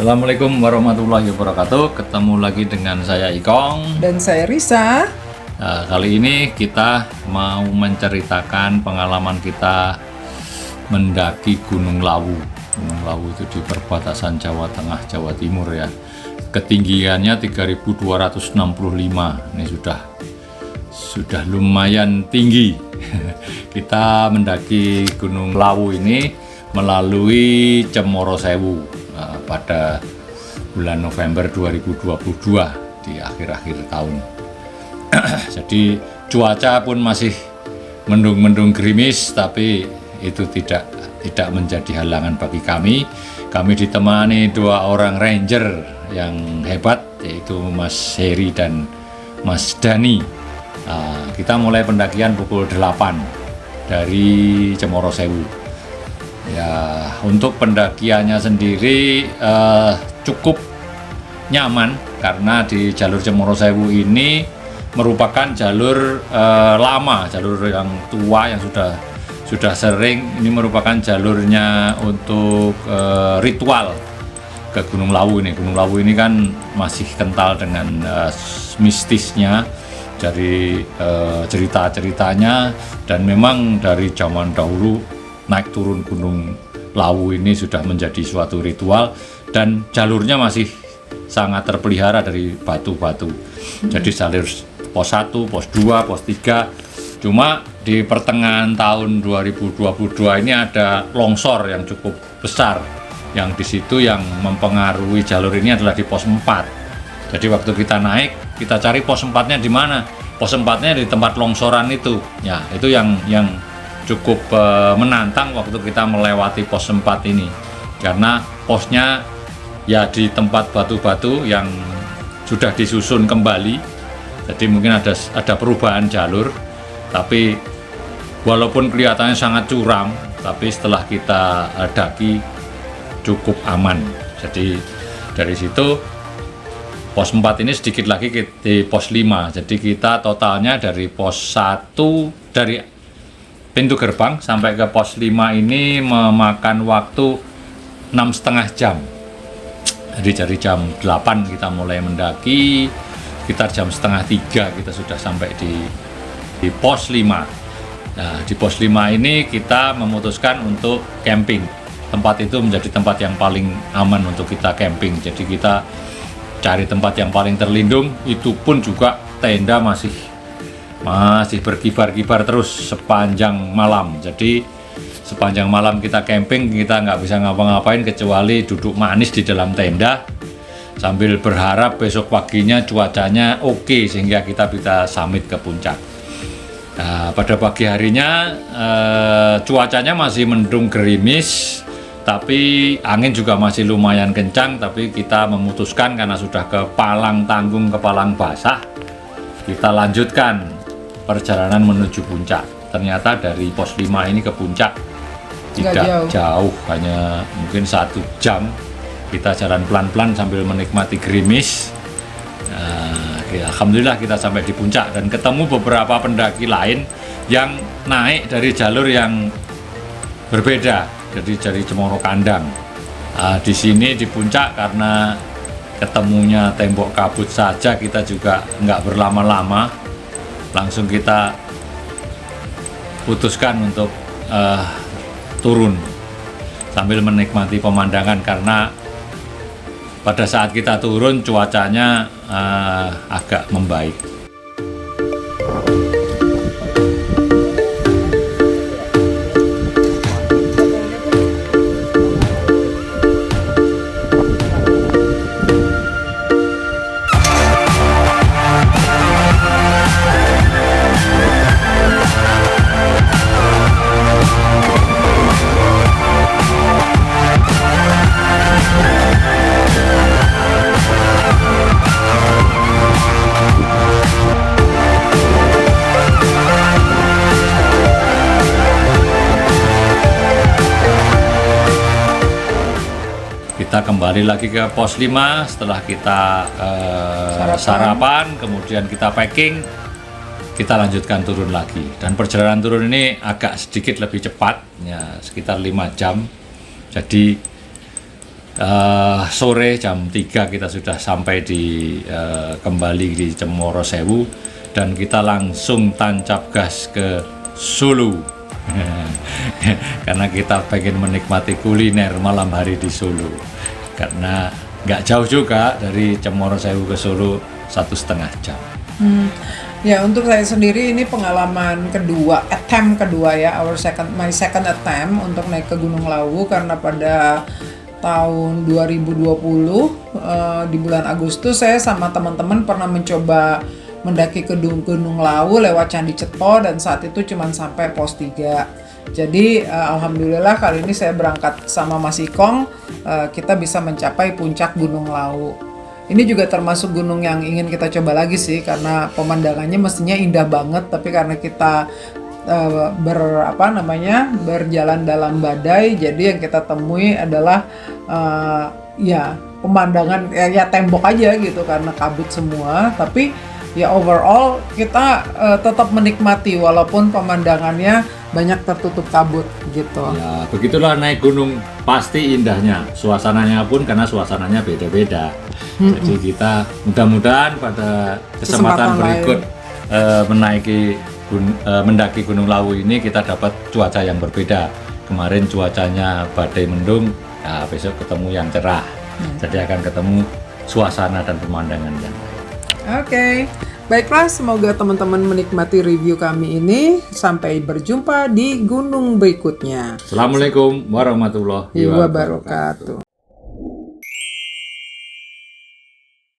Assalamualaikum warahmatullahi wabarakatuh. Ketemu lagi dengan saya Ikong. Dan saya Risa. Nah, kali ini kita mau menceritakan pengalaman kita mendaki Gunung Lawu. Gunung Lawu itu di perbatasan Jawa Tengah, Jawa Timur ya. Ketinggiannya 3265. Ini sudah lumayan tinggi. Kita mendaki Gunung Lawu ini melalui Cemoro Sewu pada bulan November 2022 di akhir-akhir tahun. Jadi cuaca pun masih mendung-mendung gerimis, tapi itu tidak menjadi halangan bagi kami. Kami ditemani dua orang ranger yang hebat, yaitu Mas Heri dan Mas Dani. Kita mulai pendakian pukul 8 dari Cemoro Sewu. Ya, untuk pendakiannya sendiri cukup nyaman karena di jalur Cemoro Sewu ini merupakan jalur lama, jalur yang tua yang sudah sering. Ini merupakan jalurnya untuk ritual ke Gunung Lawu ini. Gunung Lawu ini kan masih kental dengan mistisnya dari cerita-ceritanya, dan memang dari zaman dahulu naik turun Gunung Lawu ini sudah menjadi suatu ritual, dan jalurnya masih sangat terpelihara dari batu-batu. Jadi jalur pos 1, pos 2, pos 3. Cuma di pertengahan tahun 2022 ini ada longsor yang cukup besar, yang di situ yang mempengaruhi jalur ini adalah di pos 4. Jadi waktu kita naik, kita cari pos 4-nya di mana? Pos 4-nya di tempat longsoran itu. Ya, itu yang cukup menantang waktu kita melewati pos 4 ini, karena posnya ya di tempat batu-batu yang sudah disusun kembali. Jadi mungkin ada perubahan jalur, tapi walaupun kelihatannya sangat curam, tapi setelah kita daki cukup aman. Jadi dari situ pos 4 ini sedikit lagi di pos 5. Jadi kita totalnya dari pos 1, dari pintu gerbang sampai ke pos 5 ini memakan waktu 6,5 jam. Jadi dari jam 8 kita mulai mendaki, sekitar jam setengah 3 kita sudah sampai di pos 5. Nah, di pos 5 ini kita memutuskan untuk camping. Tempat itu menjadi tempat yang paling aman untuk kita camping. Jadi kita cari tempat yang paling terlindung, itu pun juga tenda masih berkibar-kibar terus sepanjang malam. Jadi sepanjang malam kita camping, kita nggak bisa ngapa-ngapain kecuali duduk manis di dalam tenda sambil berharap besok paginya cuacanya oke sehingga kita bisa summit ke puncak. Nah, pada pagi harinya cuacanya masih mendung gerimis, tapi angin juga masih lumayan kencang. Tapi kita memutuskan karena sudah kepalang tanggung, kepalang basah, kita lanjutkan perjalanan menuju puncak. Ternyata dari pos 5 ini ke puncak tidak jauh, hanya mungkin 1 jam. Kita jalan pelan-pelan sambil menikmati gerimis. Ya, alhamdulillah kita sampai di puncak dan ketemu beberapa pendaki lain yang naik dari jalur yang berbeda, jadi dari Cemoro Kandang. Di sini di puncak, karena ketemunya tembok kabut saja, kita juga nggak berlama-lama, langsung kita putuskan untuk turun sambil menikmati pemandangan, karena pada saat kita turun cuacanya agak membaik. Kita kembali lagi ke pos 5 setelah kita sarapan, kemudian kita packing, kita lanjutkan turun lagi. Dan perjalanan turun ini agak sedikit lebih cepat, ya sekitar 5 jam. Jadi sore jam 3 kita sudah sampai kembali di Cemoro Sewu, dan kita langsung tancap gas ke Solo. Karena kita pengen menikmati kuliner malam hari di Solo, karena nggak jauh juga dari Cemoro Sewu ke Solo, 1,5 jam. Ya, untuk saya sendiri ini pengalaman kedua, attempt kedua ya, my second attempt untuk naik ke Gunung Lawu, karena pada tahun 2020 di bulan Agustus saya sama teman-teman pernah mencoba mendaki ke Gunung Lawu lewat Candi Ceto, dan saat itu cuma sampai pos 3. Jadi alhamdulillah kali ini saya berangkat sama Mas Ikong, kita bisa mencapai puncak Gunung Lawu. Ini juga termasuk gunung yang ingin kita coba lagi sih, karena pemandangannya mestinya indah banget, tapi karena kita berjalan dalam badai, jadi yang kita temui adalah ya pemandangan ya tembok aja gitu karena kabut semua. Tapi ya overall kita tetap menikmati walaupun pemandangannya banyak tertutup kabut gitu. Ya, begitulah naik gunung, pasti indahnya. Suasananya pun, karena suasananya beda-beda. Jadi kita mudah-mudahan pada kesempatan berikut mendaki Gunung Lawu ini kita dapat cuaca yang berbeda. Kemarin cuacanya badai mendung, ya besok ketemu yang cerah. Jadi akan ketemu suasana dan pemandangan yang baik. Oke. Baiklah, semoga teman-teman menikmati review kami ini. Sampai berjumpa di gunung berikutnya. Assalamualaikum warahmatullahi wabarakatuh.